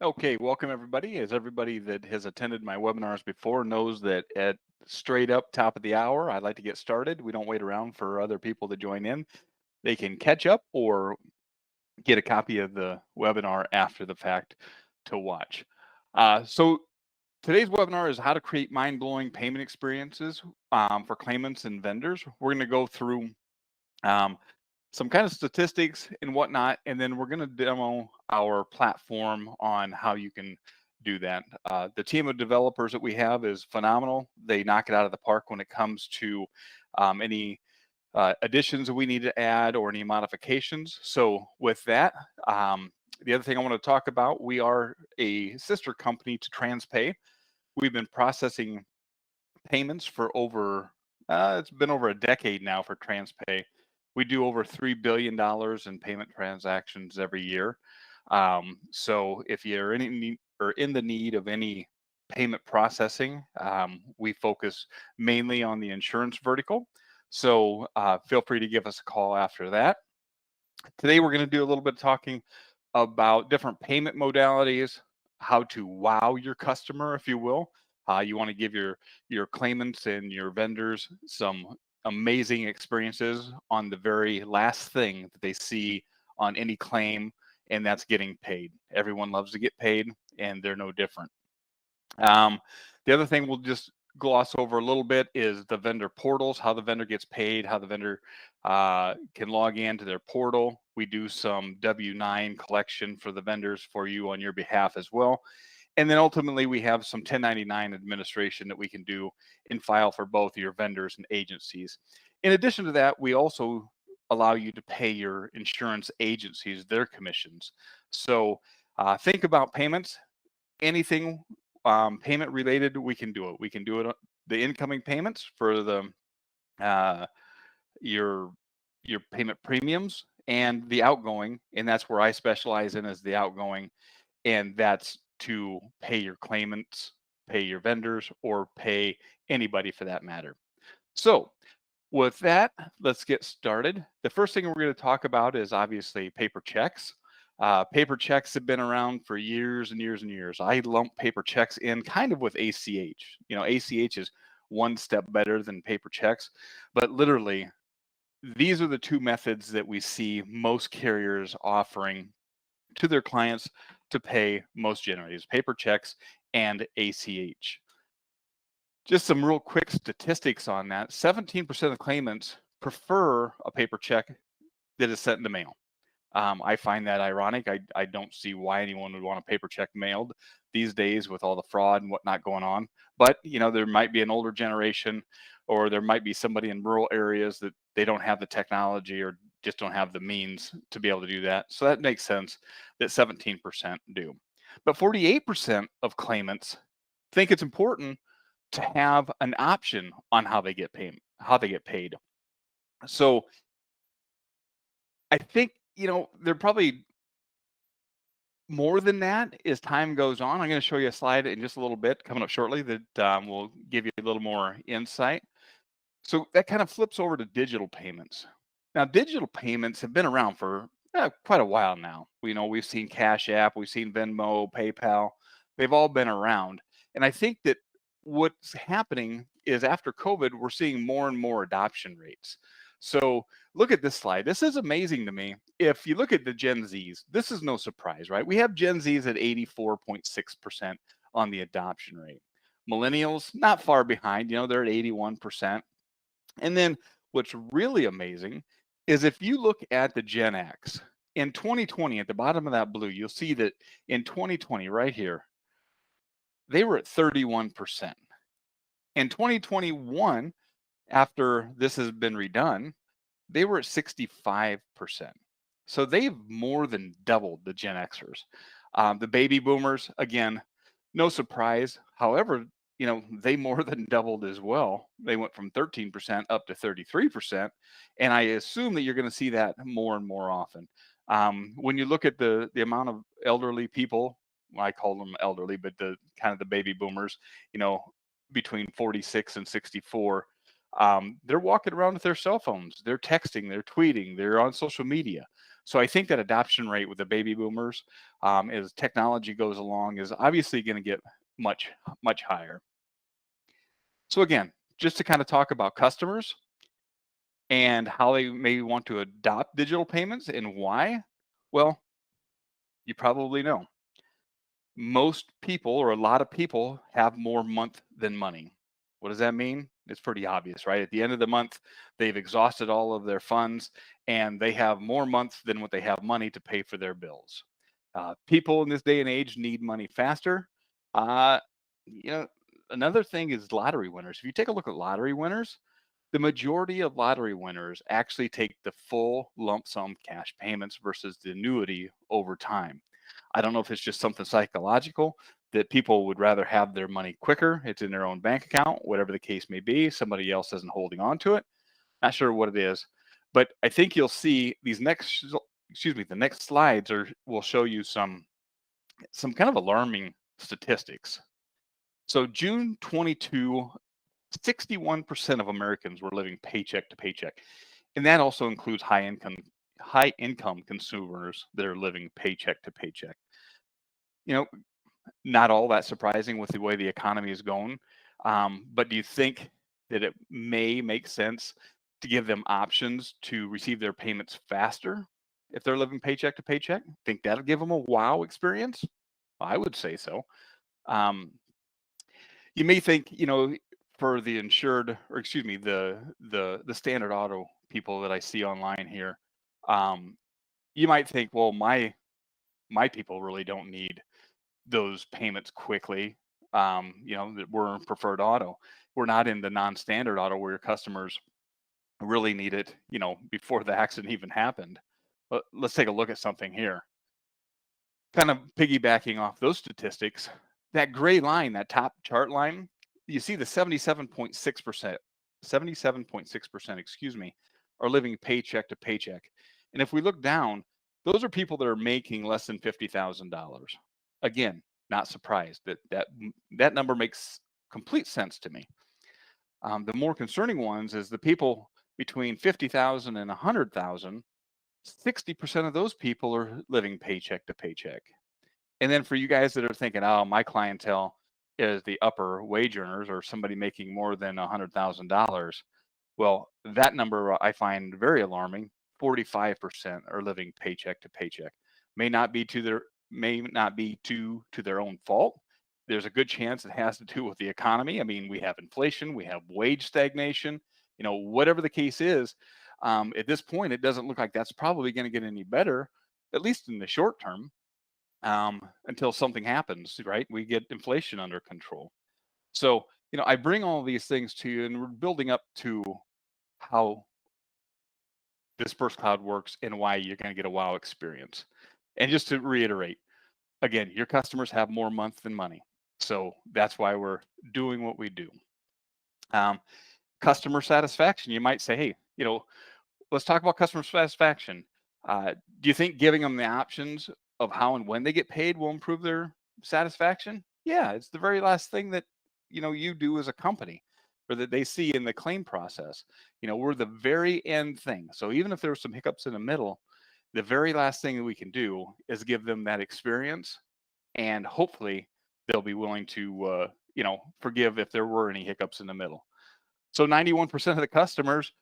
Okay, welcome everybody. As everybody that has attended my webinars before knows that at straight up top of the hour, I like to get started. We don't wait around for other people to join in. They can catch up or get a copy of the webinar after the fact to watch. So today's webinar is how to create mind-blowing payment experiences for claimants and vendors. We're going to go through um, some kind of statistics and whatnot, and then we're going to demo our platform on how you can do that. The team of developers that we have is phenomenal. They knock it out of the park when it comes to any additions that we need to add or any modifications. So with that, the other thing I want to talk about, we are a sister company to TransPay. We've been processing payments for it's been over a decade now for TransPay. We do over $3 billion in payment transactions every year. So if you're in the need of any payment processing, we focus mainly on the insurance vertical. So feel free to give us a call after that. Today we're going to do a little bit of talking about different payment modalities, how to wow your customer, if you will. You want to give your claimants and your vendors some amazing experiences on the very last thing that they see on any claim, and that's getting paid. Everyone loves to get paid, and they're no different. Um, the other thing we'll just gloss over a little bit is the vendor portals, how the vendor gets paid, how the vendor can log into their portal. We do some W-9 collection for the vendors for you on your behalf as well. And then ultimately, we have some 1099 administration that we can do in file for both your vendors and agencies. In addition to that, we also allow you to pay your insurance agencies their commissions. So think about payments, anything payment related, we can do it. We can do it the incoming payments for the uh, your your payment premiums and the outgoing, and that's where I specialize in is the outgoing, and that's to pay your claimants, pay your vendors, or pay anybody for that matter. So with that, let's get started. The first thing we're going to talk about is obviously paper checks. Paper checks have been around for years and years and years. I lump paper checks in kind of with ACH. You know, ACH is one step better than paper checks, but literally, these are the two methods that we see most carriers offering to their clients to pay most generally is paper checks and ACH. Just some real quick statistics on that. 17% of claimants prefer a paper check that is sent in the mail. I find that ironic. I don't see why anyone would want a paper check mailed these days with all the fraud and whatnot going on. But, you know, there might be an older generation or there might be somebody in rural areas that they don't have the technology or just don't have the means to be able to do that. So that makes sense that 17% do. But 48% of claimants think it's important to have an option on how they get paid. So I think, you know, they're probably more than that as time goes on. I'm going to show you a slide in just a little bit coming up shortly that will give you a little more insight. So that kind of flips over to digital payments. Now, digital payments have been around for quite a while now. You know, we've seen Cash App, we've seen Venmo, PayPal. They've all been around. And I think that what's happening is after COVID, we're seeing more and more adoption rates. So look at this slide. This is amazing to me. If you look at the Gen Zs, this is no surprise, right? We have Gen Zs at 84.6% on the adoption rate. Millennials, not far behind, you know, they're at 81%. And then what's really amazing is if you look at the Gen X in 2020, at the bottom of that blue, you'll see that in 2020, right here, they were at 31%. In 2021, after this has been redone, they were at 65%. So they've more than doubled the Gen Xers. The baby boomers, again, no surprise. However, you know, they more than doubled as well. They went from 13% up to 33%. And I assume that you're going to see that more and more often. When you look at the amount of elderly people, well, I call them elderly, but the kind of the baby boomers, you know, between 46 and 64, they're walking around with their cell phones, they're texting, they're tweeting, they're on social media. So I think that adoption rate with the baby boomers, as technology goes along, is obviously going to get much, much higher. So again, just to kind of talk about customers and how they may want to adopt digital payments and why. Well, you probably know most people or a lot of people have more month than money. What does that mean? It's pretty obvious, right? At the end of the month, they've exhausted all of their funds and they have more months than what they have money to pay for their bills. People in this day and age need money faster. Uh, you know, another thing is lottery winners. If you take a look at lottery winners, the majority of lottery winners actually take the full lump sum cash payments versus the annuity over time. I don't know if it's just something psychological that people would rather have their money quicker. It's in their own bank account, whatever the case may be. Somebody else isn't holding on to it. Not sure what it is, but I think you'll see these the next slides are will show you some kind of alarming statistics. So June 22, 61% of Americans were living paycheck to paycheck. And that also includes high income consumers that are living paycheck to paycheck. You know, not all that surprising with the way the economy is going. But do you think that it may make sense to give them options to receive their payments faster if they're living paycheck to paycheck? Think that'll give them a wow experience? I would say so. Um, you may think, for the insured, or excuse me, the standard auto people that I see online here, um, you might think, well, my people really don't need those payments quickly. That we're in preferred auto. We're not in the non-standard auto where your customers really need it, before the accident even happened. But let's take a look at something here. Kind of piggybacking off those statistics, that gray line, that top chart line, you see the 77.6%, excuse me, are living paycheck to paycheck. And if we look down, those are people that are making less than $50,000. Again, not surprised that number makes complete sense to me. The more concerning ones is the people between 50,000 and 100,000. 60% of those people are living paycheck to paycheck. And then for you guys that are thinking, oh, my clientele is the upper wage earners or somebody making more than $100,000. Well, that number I find very alarming. 45% are living paycheck to paycheck. May not be to their own fault. There's a good chance it has to do with the economy. I mean, we have inflation, we have wage stagnation, whatever the case is. At this point, it doesn't look like that's probably going to get any better, at least in the short term, until something happens, right? We get inflation under control. So, I bring all these things to you, and we're building up to how this Burst Cloud works and why you're going to get a wow experience. And just to reiterate, again, your customers have more month than money. So that's why we're doing what we do. Um, Customer satisfaction, you might say, hey, let's talk about customer satisfaction. Do you think giving them the options of how and when they get paid will improve their satisfaction? Yeah, it's the very last thing that you do as a company, or that they see in the claim process. We're the very end thing. So even if there's some hiccups in the middle, the very last thing that we can do is give them that experience, and hopefully they'll be willing to forgive if there were any hiccups in the middle. So 91% of the customers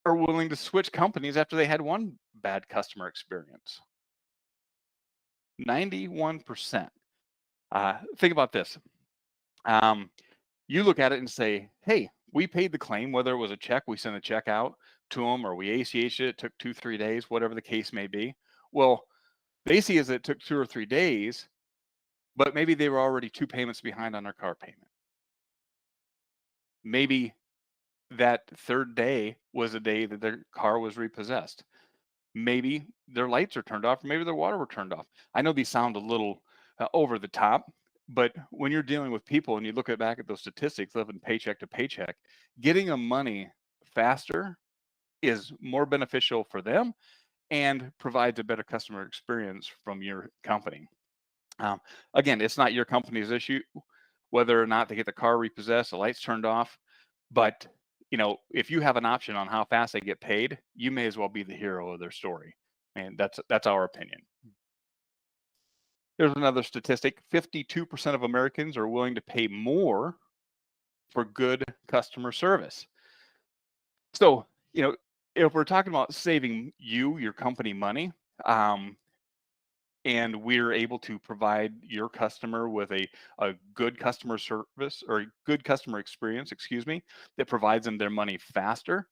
are willing to switch companies after they had one bad customer experience. 91%. Think about this. Um, you look at it and say, hey, we paid the claim, whether it was a check, we sent a check out to them, or we ACH'd it, took 2-3 days, whatever the case may be. Well, they see is it took 2 or 3 days, but maybe they were already 2 payments behind on their car payment. Maybe that third day was a day that their car was repossessed. Maybe their lights are turned off, maybe their water were turned off. I know these sound a little over the top, but when you're dealing with people and you look back at those statistics, living paycheck to paycheck, getting them money faster is more beneficial for them and provides a better customer experience from your company. Um, Again, it's not your company's issue whether or not they get the car repossessed, the lights turned off, but if you have an option on how fast they get paid, you may as well be the hero of their story. and that's our opinion. Here's another statistic: 52% of Americans are willing to pay more for good customer service. So, if we're talking about saving your company money, um, and we're able to provide your customer with a good customer service or a good customer experience, excuse me, that provides them their money faster,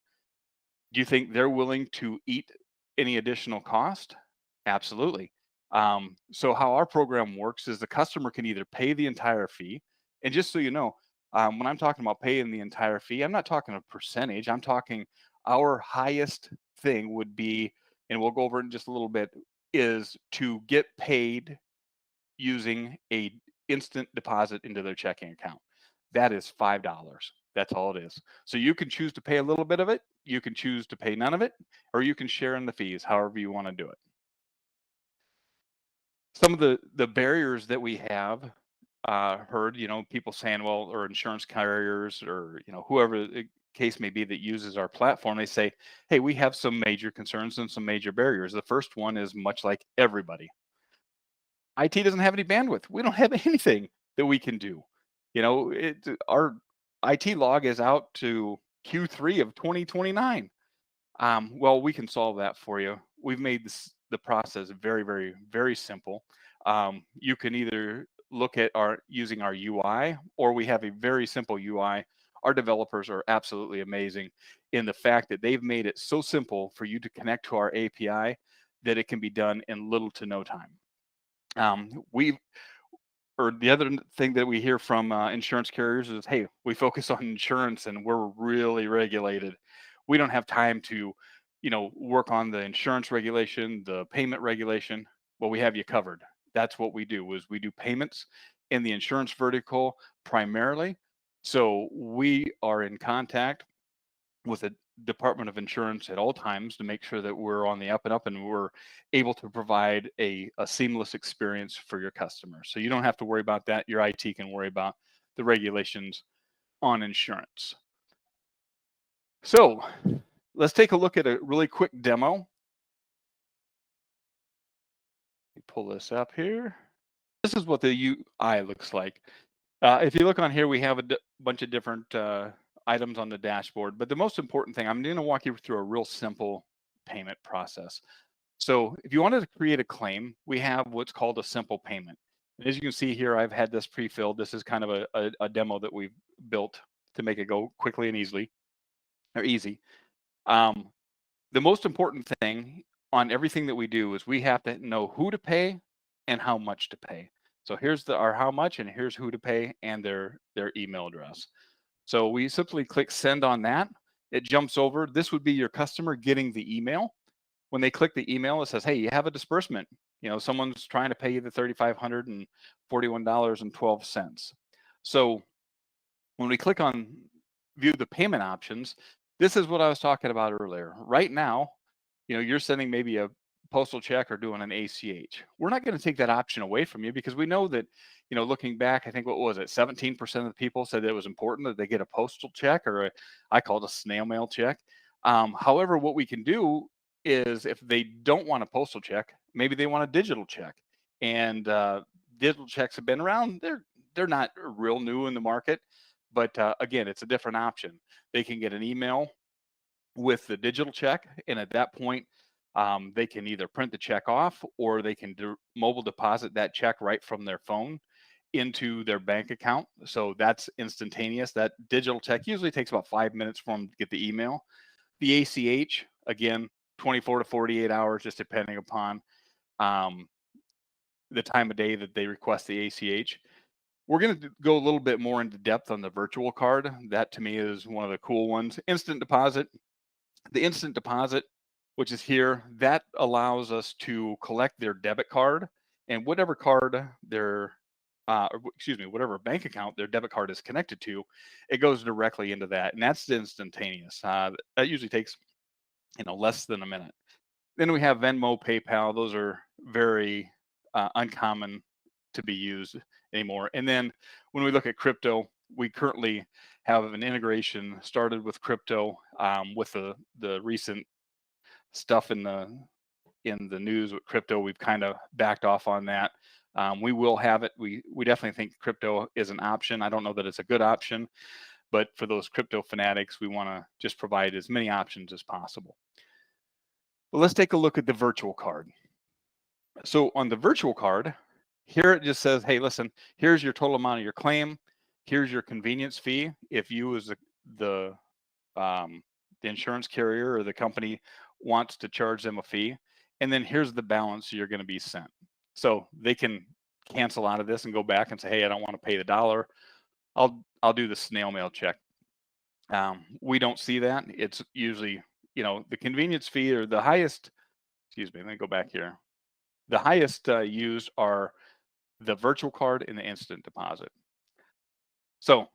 do you think they're willing to eat any additional cost? Absolutely. So how our program works is the customer can either pay the entire fee, and just so you know, when I'm talking about paying the entire fee, I'm not talking a percentage. I'm talking our highest thing would be, and we'll go over it in just a little bit, is to get paid using a instant deposit into their checking account. That is $5. That's all it is. So you can choose to pay a little bit of it, you can choose to pay none of it, or you can share in the fees, however you want to do it. Some of the barriers that we have heard, people saying, well, or insurance carriers, or whoever the case may be that uses our platform, they say, hey, we have some major concerns and some major barriers. The first one is, much like everybody, IT doesn't have any bandwidth. We don't have anything that we can do. Our IT log is out to Q3 of 2029. Well, we can solve that for you. We've made the process very, very, very simple. You can either look at our using our UI, or we have a very simple UI. Our developers are absolutely amazing in the fact that they've made it so simple for you to connect to our API that it can be done in little to no time. We or the other thing that we hear from insurance carriers is, hey, we focus on insurance and we're really regulated. We don't have time to, work on the insurance regulation, the payment regulation. Well, we have you covered. That's what we do, is we do payments in the insurance vertical primarily. So we are in contact with the Department of Insurance at all times to make sure that we're on the up and up, and we're able to provide a seamless experience for your customers. So you don't have to worry about that. Your IT can worry about the regulations on insurance. So let's take a look at a really quick demo. Let me pull this up here. This is what the UI looks like. If you look on here, we have a bunch of different items on the dashboard, but the most important thing, I'm going to walk you through a real simple payment process. So if you wanted to create a claim, we have what's called a simple payment. And as you can see here, I've had this pre-filled. This is kind of a demo that we've built to make it go quickly and easy. Um, the most important thing on everything that we do is we have to know who to pay and how much to pay. So here's our how much, and here's who to pay and their email address. So we simply click send on that. It jumps over. This would be your customer getting the email. When they click the email, it says, hey, you have a disbursement. Someone's trying to pay you the $3,541.12. So when we click on view the payment options, this is what I was talking about earlier. Right now, you're sending maybe a postal check or doing an ACH. We're not going to take that option away from you, because we know that, looking back, I think, what was it, 17% of the people said that it was important that they get a postal check, or I call it a snail mail check. However, what we can do is, if they don't want a postal check, maybe they want a digital check. And digital checks have been around. They're not real new in the market, but again, it's a different option. They can get an email with the digital check, and at that point, they can either print the check off, or they can mobile deposit that check right from their phone into their bank account. So that's instantaneous. That digital check usually takes about 5 minutes for them to get the email. The ACH, again, 24 to 48 hours, just depending upon um, the time of day that they request the ACH. We're going to go a little bit more into depth on the virtual card. That, to me, is one of the cool ones. Instant deposit. The instant deposit, which is here, that allows us to collect their debit card, and whatever card whatever bank account their debit card is connected to, it goes directly into that, and that's instantaneous. That usually takes less than a minute. Then we have Venmo, PayPal. Those are very uncommon to be used anymore. And then when we look at crypto, we currently have an integration started with crypto, with the recent stuff in the in the news with crypto. We've kind of backed off on that. We will have it. We definitely think crypto is an option. I don't know that it's a good option, but for those crypto fanatics, we want to just provide as many options as possible. Well, let's take a look at the virtual card. So on the virtual card, here it just says, hey, listen, here's your total amount of your claim. Here's your convenience fee. If you as the um, the insurance carrier or the company wants to charge them a fee, and then here's the balance you're going to be sent. So they can cancel out of this and go back and say, hey, I don't want to pay the dollar. I'll do the snail mail check. We don't see that. It's usually, the convenience fee or the highest. Excuse me. Let me go back here. The highest used are the virtual card and the instant deposit. So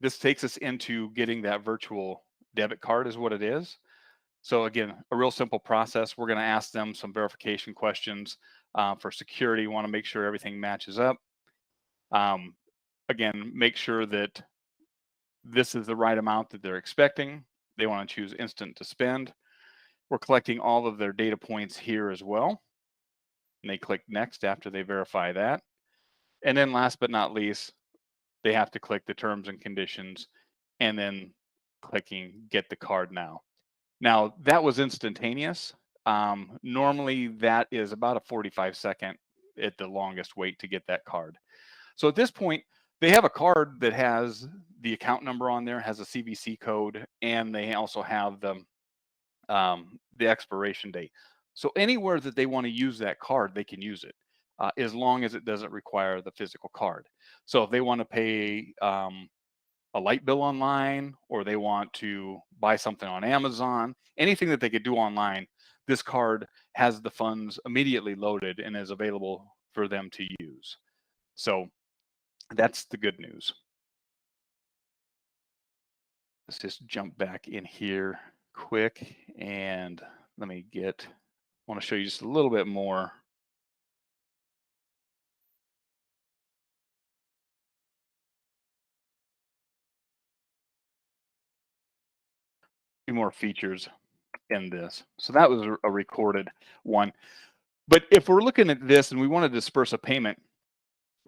this takes us into getting that virtual debit card is what it is. So again, a real simple process. We're going to ask them some verification questions for security. Want to make sure everything matches up. Um, again, make sure that this is the right amount that they're expecting. They want to choose instant to spend. We're collecting all of their data points here as well. And they click next after they verify that. And then last but not least, they have to click the terms and conditions and then clicking get the card now. Now that was instantaneous. Normally that is about a 45-second at the longest wait to get that card. So at this point, they have a card that has the account number on there, has a CVC code, and they also have the expiration date. So anywhere that they want to use that card, they can use it, as long as it doesn't require the physical card. So if they want to pay a light bill online, or they want to buy something on Amazon, anything that they could do online, this card has the funds immediately loaded and is available for them to use. So that's the good news. Let's just jump back in here quick and let me want to show you just a little bit more. Few more features in this. So that was a recorded one. But if we're looking at this and we want to disperse a payment,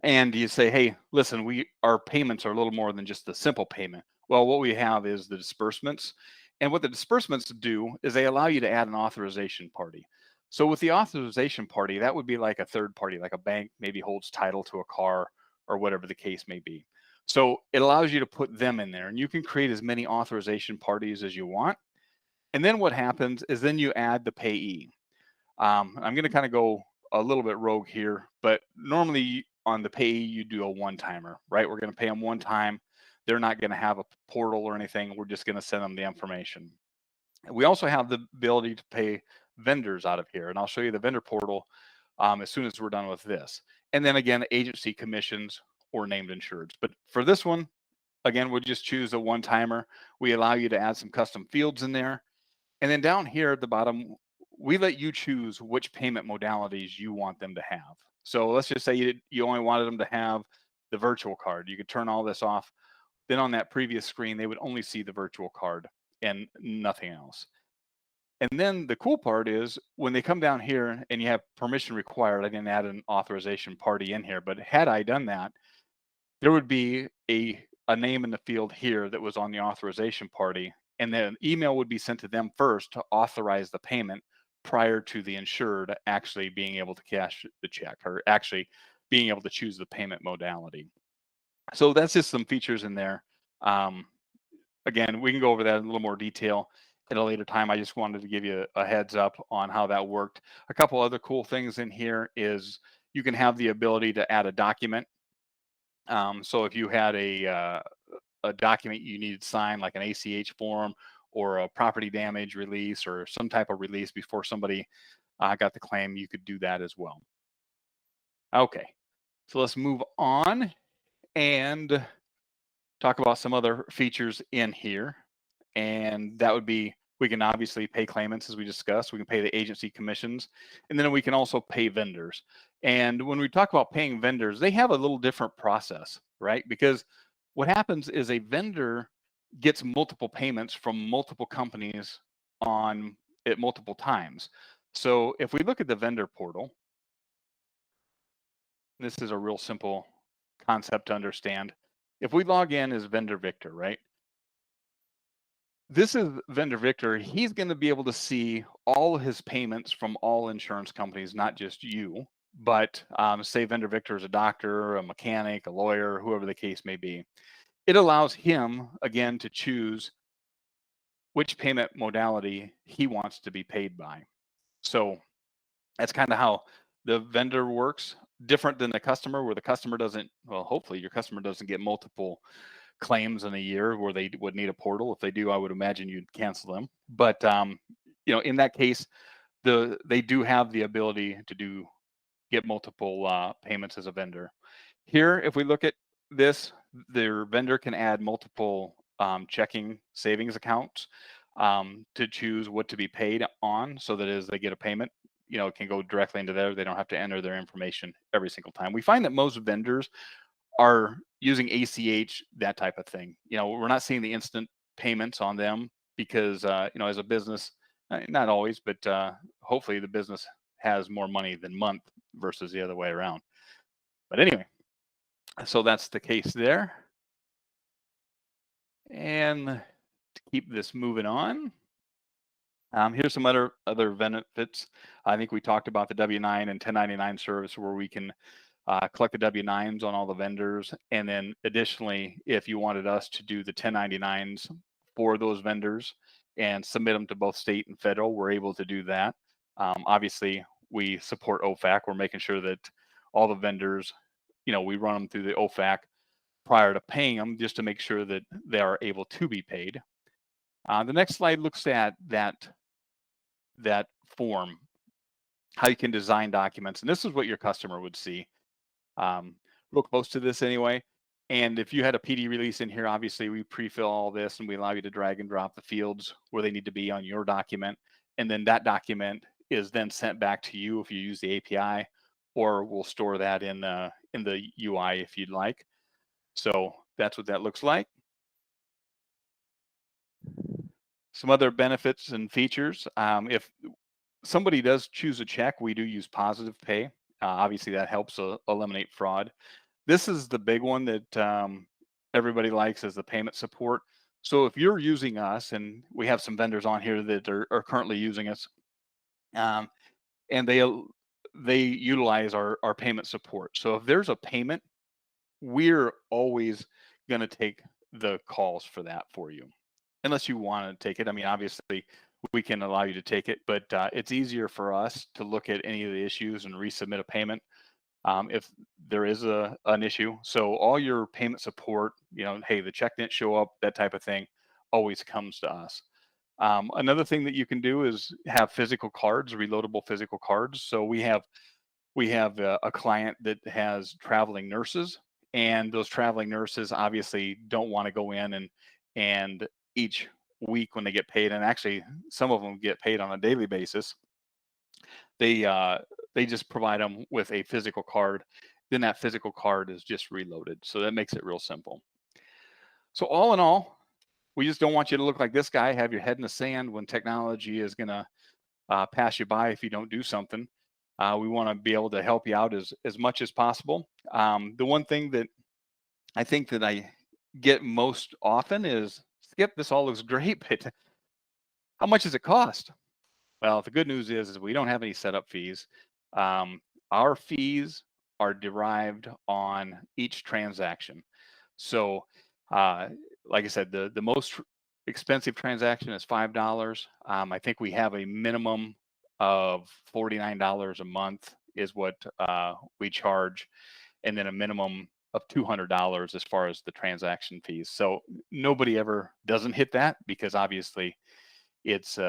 and you say, hey, listen, our payments are a little more than just the simple payment. Well, what we have is the disbursements. And what the disbursements do is they allow you to add an authorization party. So with the authorization party, that would be like a third party, like a bank maybe holds title to a car or whatever the case may be. So it allows you to put them in there, and you can create as many authorization parties as you want. And then what happens is then you add the payee. I'm going to kind of go a little bit rogue here, but normally on the payee, you do a one-timer, right? We're going to pay them one time. They're not going to have a portal or anything. We're just going to send them the information. We also have the ability to pay vendors out of here, and I'll show you the vendor portal as soon as we're done with this. And then again, agency commissions or named insureds. But for this one, again, we'll just choose a one-timer. We allow you to add some custom fields in there. And then down here at the bottom, we let you choose which payment modalities you want them to have. So let's just say you only wanted them to have the virtual card. You could turn all this off. Then on that previous screen, they would only see the virtual card and nothing else. And then the cool part is when they come down here and you have permission required, I didn't add an authorization party in here, but had I done that, there would be a name in the field here that was on the authorization party, and then an email would be sent to them first to authorize the payment prior to the insured actually being able to cash the check or actually being able to choose the payment modality. So that's just some features in there. Um, Again, we can go over that in a little more detail at a later time. I just wanted to give you a heads up on how that worked. A couple other cool things in here is you can have the ability to add a document. So if you had a document you needed signed, like an ACH form or a property damage release or some type of release before somebody got the claim, you could do that as well. Okay, so let's move on and talk about some other features in here. And that would be, we can obviously pay claimants as we discussed, we can pay the agency commissions, and then we can also pay vendors. And when we talk about paying vendors, they have a little different process, right? Because what happens is a vendor gets multiple payments from multiple companies on at multiple times. So if we look at the vendor portal, this is a real simple concept to understand. If we log in as vendor Victor, right? This is vendor Victor. He's going to be able to see all his payments from all insurance companies, not just you, but say vendor Victor is a doctor, a mechanic, a lawyer, whoever the case may be. It allows him, again, to choose which payment modality he wants to be paid by. So that's kind of how the vendor works, different than the customer, where the customer doesn't, well, hopefully your customer doesn't get multiple claims in a year where they would need a portal. If they do, I would imagine you'd cancel them. But in that case, they do have the ability to get multiple payments as a vendor. Here, if we look at this, their vendor can add multiple checking savings accounts to choose what to be paid on, so that as they get a payment, it can go directly into there. They don't have to enter their information every single time. We find that most vendors are using ACH, that type of thing. We're not seeing the instant payments on them because, as a business, not always, but hopefully the business has more money than month versus the other way around. But anyway, so that's the case there. And to keep this moving on, here's some other benefits. I think we talked about the W-9 and 1099 service, where we can collect the W-9s on all the vendors. And then additionally, if you wanted us to do the 1099s for those vendors and submit them to both state and federal, we're able to do that. Obviously, we support OFAC. We're making sure that all the vendors, we run them through the OFAC prior to paying them, just to make sure that they are able to be paid. The next slide looks at that form, how you can design documents. And this is what your customer would see. Real close to this anyway. And if you had a PD release in here, obviously we pre-fill all this and we allow you to drag and drop the fields where they need to be on your document. And then that document is then sent back to you if you use the API, or we'll store that in the UI if you'd like. So that's what that looks like. Some other benefits and features. If somebody does choose a check, we do use positive pay. Obviously, that helps eliminate fraud. This is the big one that everybody likes, is the payment support. So if you're using us, and we have some vendors on here that are currently using us, um, and they utilize our payment support. So if there's a payment, we're always going to take the calls for that for you, unless you want to take it. I mean, obviously, we can allow you to take it, but it's easier for us to look at any of the issues and resubmit a payment if there is an issue. So all your payment support, hey, the check didn't show up, that type of thing, always comes to us. Another thing that you can do is have physical cards, reloadable physical cards. So we have a client that has traveling nurses, and those traveling nurses obviously don't want to go in and each week when they get paid, and actually some of them get paid on a daily basis, they they just provide them with a physical card. Then that physical card is just reloaded. So that makes it real simple. So all in all, we just don't want you to look like this guy, have your head in the sand when technology is going to pass you by if you don't do something. We want to be able to help you out as much as possible. The one thing that I think that I get most often is, Skip, this all looks great, but how much does it cost? Well, the good news is we don't have any setup fees. Um, our fees are derived on each transaction. So, uh, like I said, the most expensive transaction is $5. I think we have a minimum of $49 a month is what we charge, and then a minimum of $200 as far as the transaction fees. So nobody ever doesn't hit that, because obviously it's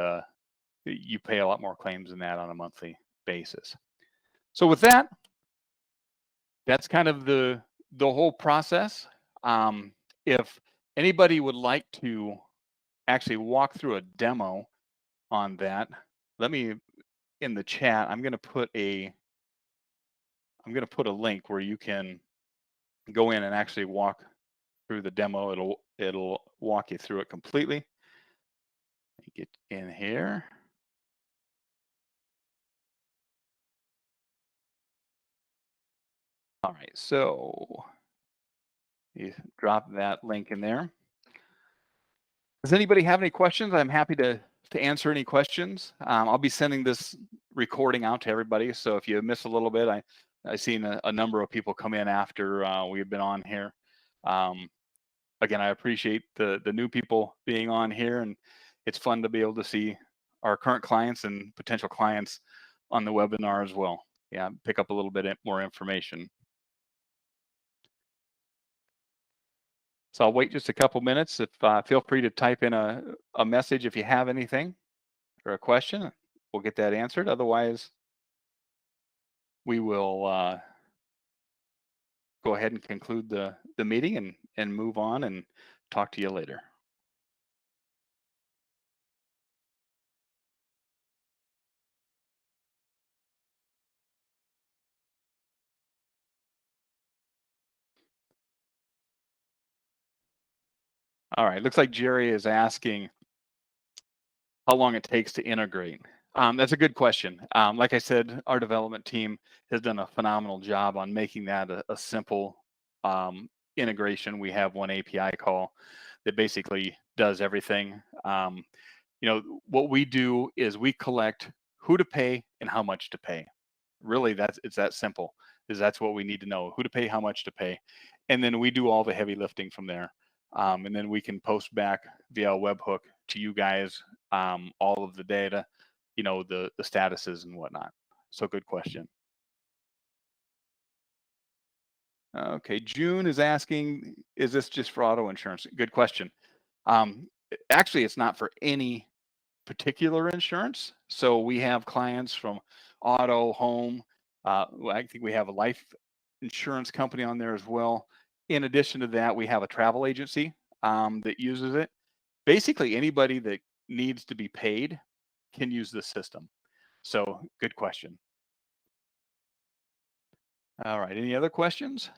you pay a lot more claims than that on a monthly basis. So with that, that's kind of the whole process. If anybody would like to actually walk through a demo on that, let me, in the chat, I'm going to put a link where you can go in and actually walk through the demo. It'll walk you through it completely. Get in here. All right, so you drop that link in there. Does anybody have any questions? I'm happy to answer any questions. I'll be sending this recording out to everybody. So if you miss a little bit, I seen a number of people come in after we've been on here. Um, Again, I appreciate the new people being on here, and it's fun to be able to see our current clients and potential clients on the webinar as well. Yeah, pick up a little bit more information. So I'll wait just a couple minutes. If feel free to type in a message if you have anything or a question. We'll get that answered. Otherwise, we will go ahead and conclude the meeting and move on and talk to you later. All right. Looks like Jerry is asking how long it takes to integrate. That's a good question. Like I said, our development team has done a phenomenal job on making that a simple integration. We have one API call that basically does everything. What we do is we collect who to pay and how much to pay. Really, it's that simple. Is that's what we need to know: who to pay, how much to pay, and then we do all the heavy lifting from there. And then we can post back via a webhook to you guys all of the data, the statuses and whatnot. So good question. Okay, June is asking, is this just for auto insurance? Good question. Actually, it's not for any particular insurance. So we have clients from auto, home. I think we have a life insurance company on there as well. In addition to that, we have a travel agency that uses it. Basically, anybody that needs to be paid can use this system. So, good question. All right. Any other questions?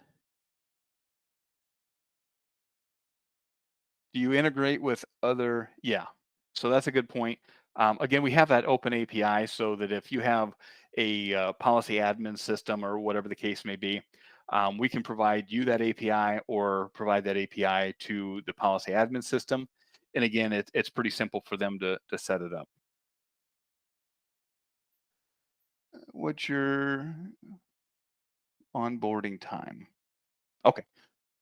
Do you integrate with other? Yeah. So that's a good point. Again, we have that open API so that if you have a policy admin system or whatever the case may be, we can provide you that API or provide that API to the policy admin system. And again, it's pretty simple for them to set it up. What's your onboarding time? Okay.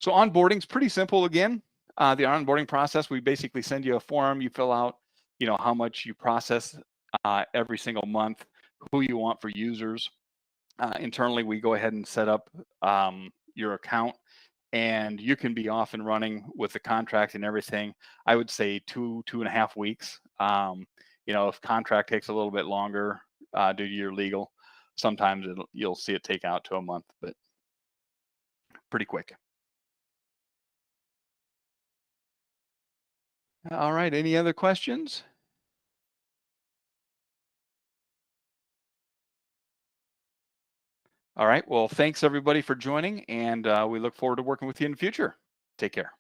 So onboarding is pretty simple again. The onboarding process, we basically send you a form, you fill out, how much you process every single month, who you want for users. Internally, we go ahead and set up your account, and you can be off and running with the contract and everything. I would say 2.5 weeks. If contract takes a little bit longer due to your legal, sometimes you'll see it take out to a month, but pretty quick. All right. Any other questions? All right. Well, thanks everybody for joining, and we look forward to working with you in the future. Take care.